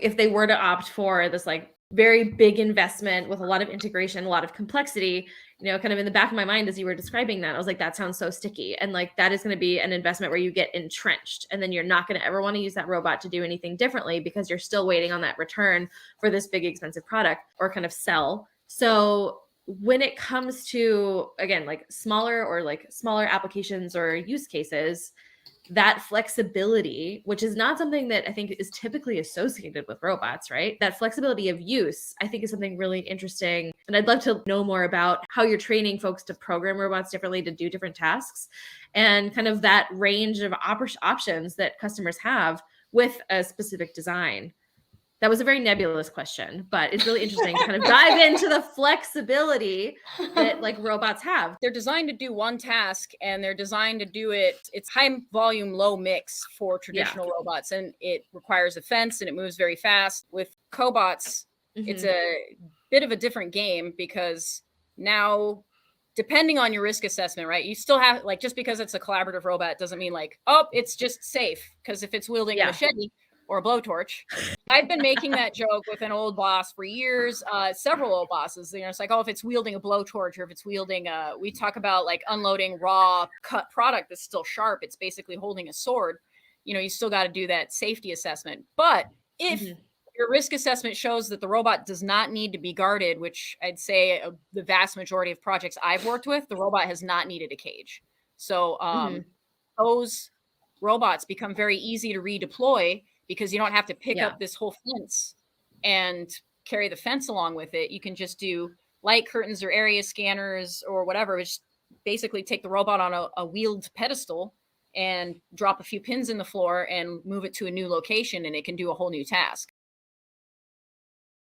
if they were to opt for this like very big investment with a lot of integration, a lot of complexity, kind of in the back of my mind as you were describing that, I was like, that sounds so sticky. And like, that is going to be an investment where you get entrenched, and then you're not going to ever want to use that robot to do anything differently because you're still waiting on that return for this big, expensive product or kind of sell. So when it comes to, again, like smaller applications or use cases, that flexibility, which is not something that I think is typically associated with robots, right? That flexibility of use, I think, is something really interesting. And I'd love to know more about how you're training folks to program robots differently to do different tasks, and kind of that range of options that customers have with a specific design. That was a very nebulous question, but it's really interesting to kind of dive into the flexibility that like robots have. They're designed to do one task, and they're designed to do it. It's high volume, low mix for traditional robots, and it requires a fence and it moves very fast. With cobots, it's a bit of a different game, because now, depending on your risk assessment, right? You still have, like, just because it's a collaborative robot doesn't mean like, oh, it's just safe. Because if it's wielding a machete or a blowtorch. I've been making that joke with an old boss for years, several old bosses. It's like, oh, if it's wielding a blowtorch, or if it's wielding we talk about like unloading raw cut product that's still sharp. It's basically holding a sword. You still got to do that safety assessment. But if your risk assessment shows that the robot does not need to be guarded, which I'd say the vast majority of projects I've worked with, the robot has not needed a cage. So those robots become very easy to redeploy, because you don't have to pick up this whole fence and carry the fence along with it. You can just do light curtains or area scanners or whatever, which basically take the robot on a wheeled pedestal and drop a few pins in the floor and move it to a new location, and it can do a whole new task.